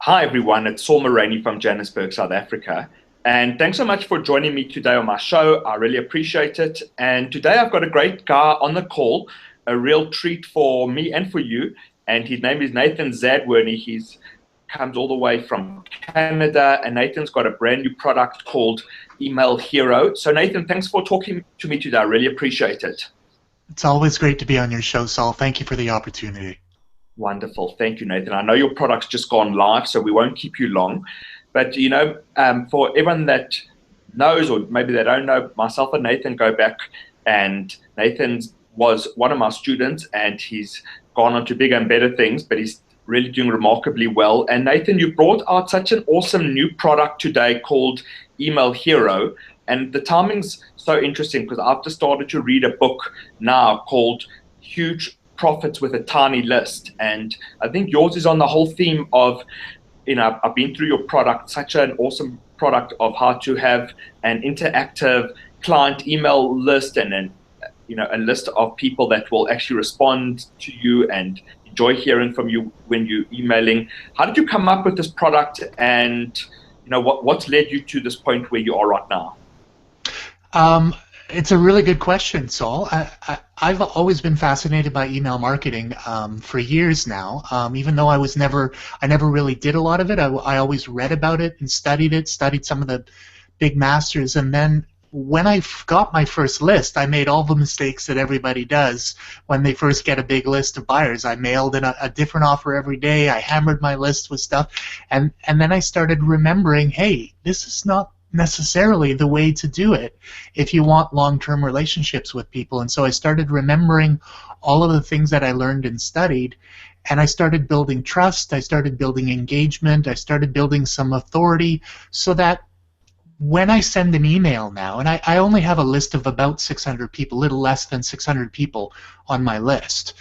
Hi everyone, it's Saul Maraney from Johannesburg, South Africa. And thanks so much for joining me today on my show. I really appreciate it. And today I've got a great guy on the call, a real treat for me and for you. And his name is Nathan Zadworny. He's comes all the way from Canada, and Nathan's got a brand new product called Email Hero. So Nathan, thanks for talking to me today. I really appreciate it. It's always great to be on your show, Saul. Thank you for the opportunity. Wonderful. Thank you, Nathan. I know your product's just gone live, so we won't keep you long. But, for everyone that knows, or maybe they don't know, myself and Nathan go back, and Nathan was one of my students, and he's gone on to bigger and better things, but he's really doing remarkably well. And Nathan, you brought out such an awesome new product today called Email Hero. And the timing's so interesting because I've just started to read a book now called Huge Profits with a Tiny List. And I think yours is on the whole theme of, I've been through your product, such an awesome product of how to have an interactive client email list and then, a list of people that will actually respond to you and enjoy hearing from you when you're emailing. How did you come up with this product, and what's led you to this point where you are right now? It's a really good question, Saul. I've always been fascinated by email marketing for years now. Even though I never really did a lot of it. I always read about it and studied some of the big masters, and then when I got my first list, I made all the mistakes that everybody does when they first get a big list of buyers. I mailed in a different offer every day. I hammered my list with stuff, and then I started remembering, hey, this is not necessarily the way to do it if you want long-term relationships with people. And so I started remembering all of the things that I learned and studied, and I started building trust, I started building engagement, I started building some authority, so that when I send an email now, and I only have a list of about 600 people, a little less than 600 people on my list,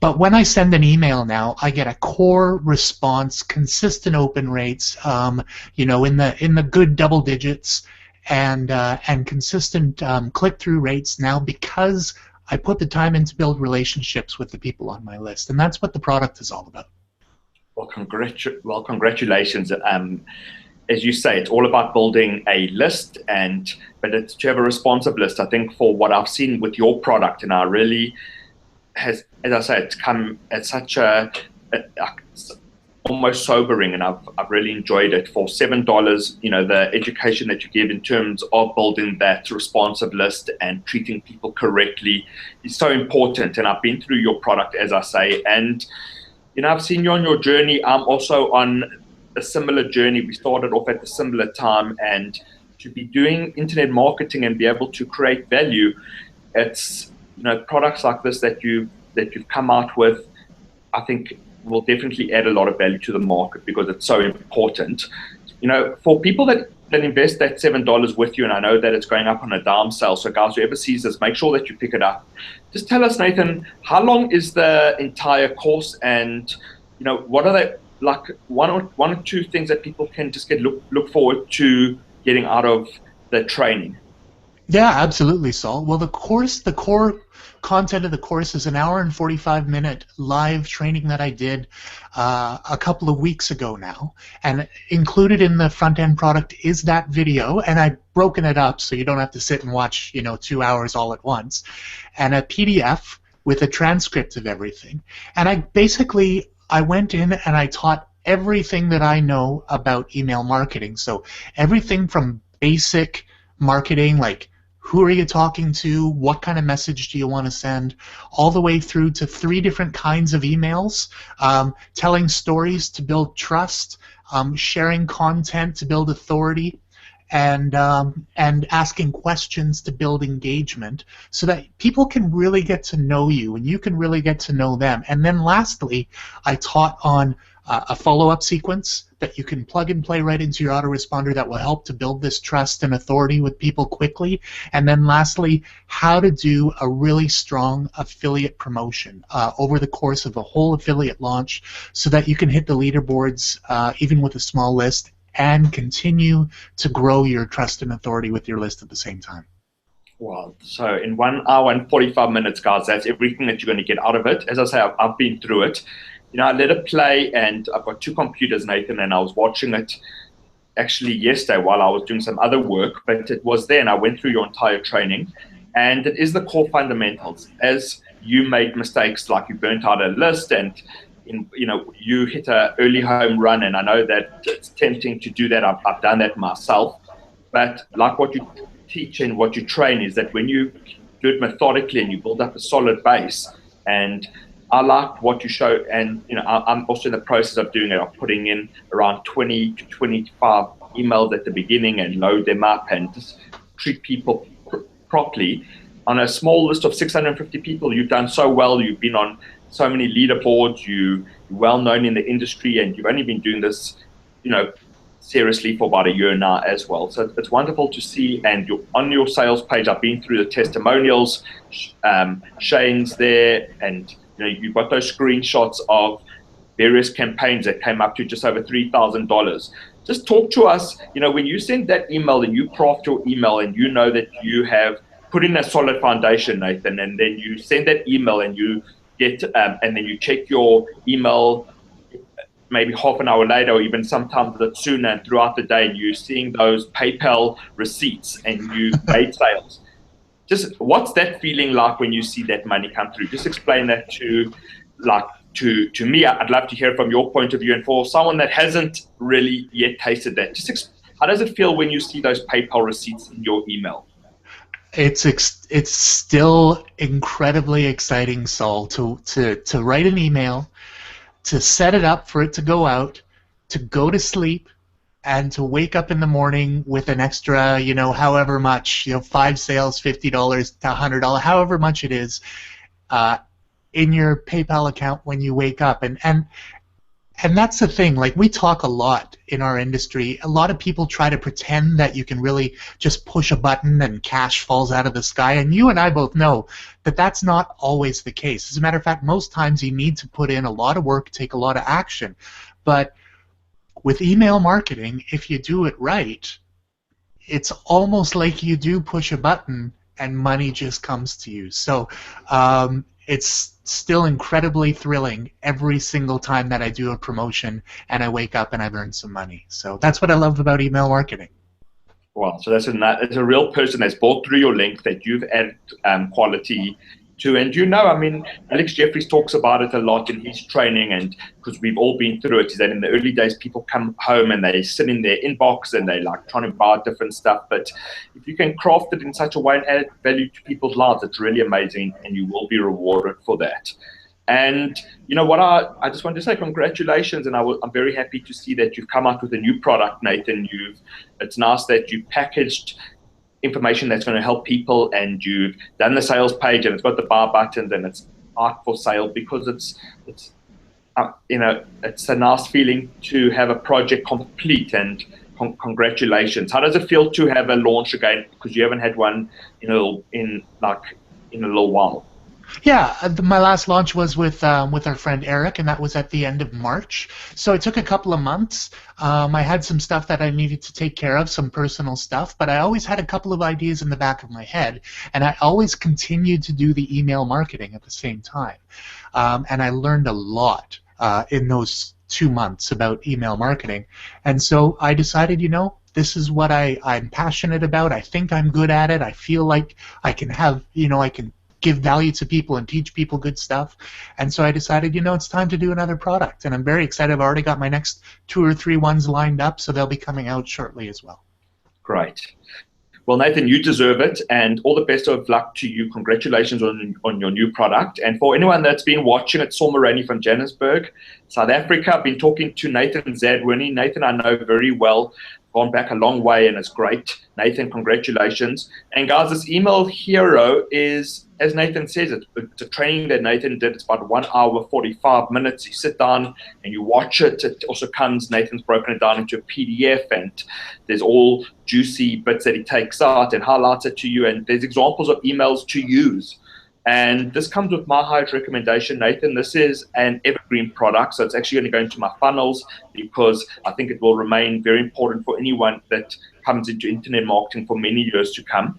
but when I send an email now, I get a core response, consistent open rates, in the good double digits, and consistent click-through rates now because I put the time in to build relationships with the people on my list, and that's what the product is all about. Well, congratulations. As you say, it's all about building a list, but it's to have a responsive list. I think for what I've seen with your product, and I really has, as I say, it's come at such a almost sobering, and I've really enjoyed it. For $7, the education that you give in terms of building that responsive list and treating people correctly is so important. And I've been through your product, as I say, and I've seen you on your journey. I'm also on a similar journey. We started off at a similar time, and to be doing internet marketing and be able to create value, it's products like this that you've come out with, I think will definitely add a lot of value to the market because it's so important. For people that invest that $7 with you, and I know that it's going up on a dime sale, so guys, whoever sees this, make sure that you pick it up. Just tell us, Nathan, how long is the entire course, and what are the one or two things that people can just look forward to getting out of the training? Yeah, absolutely, Saul. Well, the core content of the course is an hour and 45-minute live training that I did a couple of weeks ago now, and included in the front-end product is that video, and I've broken it up so you don't have to sit and watch 2 hours all at once, and a PDF with a transcript of everything. And I went in and I taught everything that I know about email marketing. So everything from basic marketing, like who are you talking to, what kind of message do you want to send, all the way through to 3 different kinds of emails, telling stories to build trust, sharing content to build authority, and asking questions to build engagement, so that people can really get to know you and you can really get to know them. And then lastly, I taught on a follow-up sequence that you can plug and play right into your autoresponder that will help to build this trust and authority with people quickly. And then lastly, how to do a really strong affiliate promotion over the course of a whole affiliate launch so that you can hit the leaderboards even with a small list and continue to grow your trust and authority with your list at the same time. Wow. So in 1 hour and 45 minutes, guys, that's everything that you're going to get out of it. As I say, I've been through it. I let it play, and I've got two computers, Nathan, and I was watching it actually yesterday while I was doing some other work, but it was there, and I went through your entire training, and it is the core fundamentals. As you made mistakes, like you burnt out a list, and you hit an early home run, and I know that it's tempting to do that. I've done that myself, but like what you teach and what you train is that when you do it methodically and you build up a solid base, and I like what you show, and I'm also in the process of doing it. I'm putting in around 20 to 25 emails at the beginning and load them up and just treat people properly. On a small list of 650 people, you've done so well. You've been on so many leaderboards. You're well known in the industry, and you've only been doing this, seriously for about a year now as well. So it's wonderful to see. And on your sales page, I've been through the testimonials. Shane's there, and you've got those screenshots of various campaigns that came up to just over $3,000. Just talk to us, when you send that email and you craft your email and you know that you have put in a solid foundation, Nathan, and then you send that email and you get, and then you check your email maybe half an hour later or even sometimes a bit sooner, and throughout the day, and you're seeing those PayPal receipts and you made sales. Just what's that feeling like when you see that money come through? Just explain that to me. I'd love to hear from your point of view, and for someone that hasn't really yet tasted that, how does it feel when you see those PayPal receipts in your email? It's still incredibly exciting, Saul, to write an email, to set it up for it to go out, to go to sleep, and to wake up in the morning with an extra, however much, 5 sales, $50 to $100, however much it is, in your PayPal account when you wake up. And that's the thing. Like, we talk a lot in our industry. A lot of people try to pretend that you can really just push a button and cash falls out of the sky. And you and I both know that that's not always the case. As a matter of fact, most times you need to put in a lot of work, take a lot of action. But with email marketing, if you do it right, it's almost like you do push a button and money just comes to you. So it's still incredibly thrilling every single time that I do a promotion and I wake up and I've earned some money. So that's what I love about email marketing. Wow, so it's a real person that's bought through your link, that you've added quality to. And Alex Jeffries talks about it a lot in his training, and because we've all been through it, is that in the early days people come home and they sit in their inbox and they like trying to buy different stuff. But if you can craft it in such a way and add value to people's lives, it's really amazing, and you will be rewarded for that. And what I just want to say, congratulations, and I'm very happy to see that you've come out with a new product, Nathan. It's nice that you packaged information that's going to help people, and you've done the sales page, and it's got the buy buttons, and it's out for sale, because it's a nice feeling to have a project complete. And congratulations. How does it feel to have a launch again, because you haven't had one in a little while? Yeah, my last launch was with our friend Eric, and that was at the end of March. So it took a couple of months. I had some stuff that I needed to take care of, some personal stuff, but I always had a couple of ideas in the back of my head, and I always continued to do the email marketing at the same time. And I learned a lot in those 2 months about email marketing. And so I decided, this is what I'm passionate about. I think I'm good at it. I feel like I can have, I can give value to people and teach people good stuff. And so I decided, it's time to do another product. And I'm very excited. I've already got my next 2 or 3 ones lined up, so they'll be coming out shortly as well. Great. Well, Nathan, you deserve it, and all the best of luck to you. Congratulations on your new product. And for anyone that's been watching, it's Saul Maraney from Johannesburg, South Africa. I've been talking to Nathan Zadwini. Nathan, I know very well, gone back a long way, and it's great. Nathan, congratulations. And guys, this email hero is, as Nathan says, it's a training that Nathan did. It's about 1 hour, 45 minutes. You sit down and you watch it. It also comes, Nathan's broken it down into a PDF, and there's all juicy bits that he takes out and highlights it to you. And there's examples of emails to use. And this comes with my highest recommendation, Nathan. This is an evergreen product, so it's actually going to go into my funnels, because I think it will remain very important for anyone that comes into internet marketing for many years to come.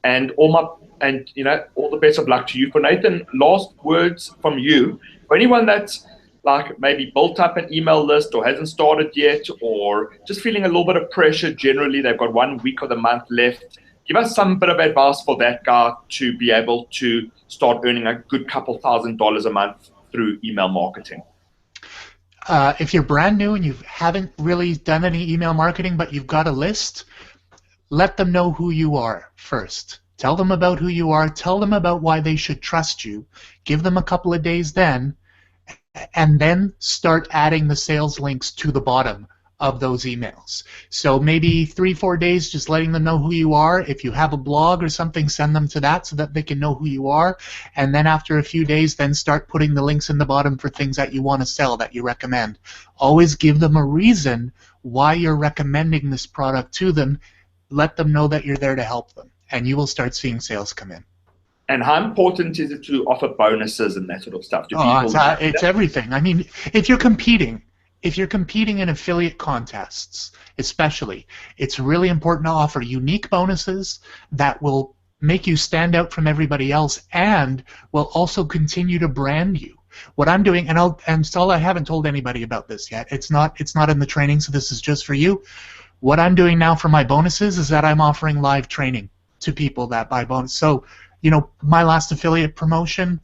And all the best of luck to you. For Nathan, last words from you. For anyone that's like maybe built up an email list or hasn't started yet, or just feeling a little bit of pressure generally, they've got 1 week of the month left, give us some bit of advice for that guy to be able to start earning a good couple $1,000s a month through email marketing. If you're brand new and you haven't really done any email marketing, but you've got a list, let them know who you are first. Tell them about who you are. Tell them about why they should trust you. Give them a couple of days then, and then start adding the sales links to the bottom of those emails. So maybe 3-4 days just letting them know who you are. If you have a blog or something, send them to that so that they can know who you are. And then after a few days, then start putting the links in the bottom for things that you want to sell, that you recommend. Always give them a reason why you're recommending this product to them. Let them know that you're there to help them, and you will start seeing sales come in. And how important is it to offer bonuses and that sort of stuff? It's everything. I mean, if you're competing in affiliate contests, especially, it's really important to offer unique bonuses that will make you stand out from everybody else and will also continue to brand you. What I'm doing, and Saul, I haven't told anybody about this yet. It's not in the training, so this is just for you. What I'm doing now for my bonuses is that I'm offering live training to people that buy bonus. So, you know, my last affiliate promotion,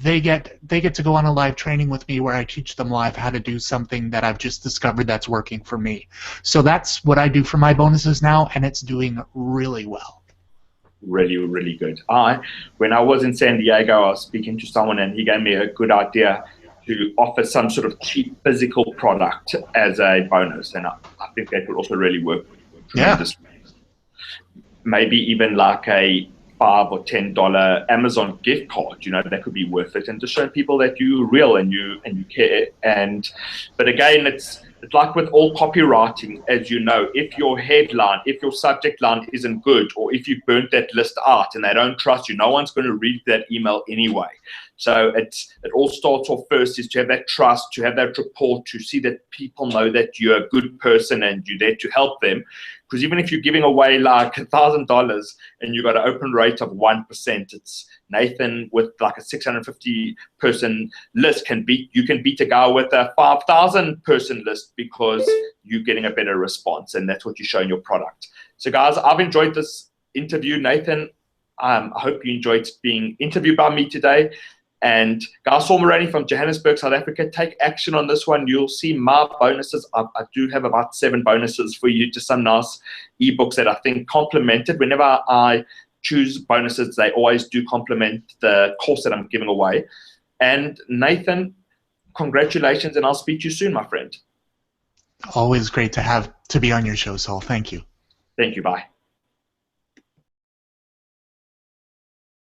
they get to go on a live training with me where I teach them live how to do something that I've just discovered that's working for me. So that's what I do for my bonuses now, and it's doing really well. Really, really good. When I was in San Diego, I was speaking to someone, and he gave me a good idea to offer some sort of cheap physical product as a bonus, and I think that would also really work tremendously. Yeah. Maybe even like a $5 or $10 Amazon gift card, you know, that could be worth it, and just show people that you're real and you care. But again, it's like with all copywriting, as you know, if your headline, if your subject line isn't good, or if you burnt that list out and they don't trust you, no one's going to read that email anyway. So it all starts off first is to have that trust, to have that rapport, to see that people know that you're a good person and you're there to help them. Because even if you're giving away like $1,000 and you've got an open rate of 1%, it's Nathan with like a 650 person list you can beat a guy with a 5,000 person list because you're getting a better response, and that's what you show in your product. So guys, I've enjoyed this interview. Nathan, I hope you enjoyed being interviewed by me today. And guys, Saul Maraney from Johannesburg, South Africa, take action on this one. You'll see my bonuses. I do have about 7 bonuses for you, just some nice ebooks that I think complemented. Whenever I choose bonuses, they always do complement the course that I'm giving away. And Nathan, congratulations, and I'll speak to you soon, my friend. Always great to be on your show, Saul. Thank you. Thank you. Bye.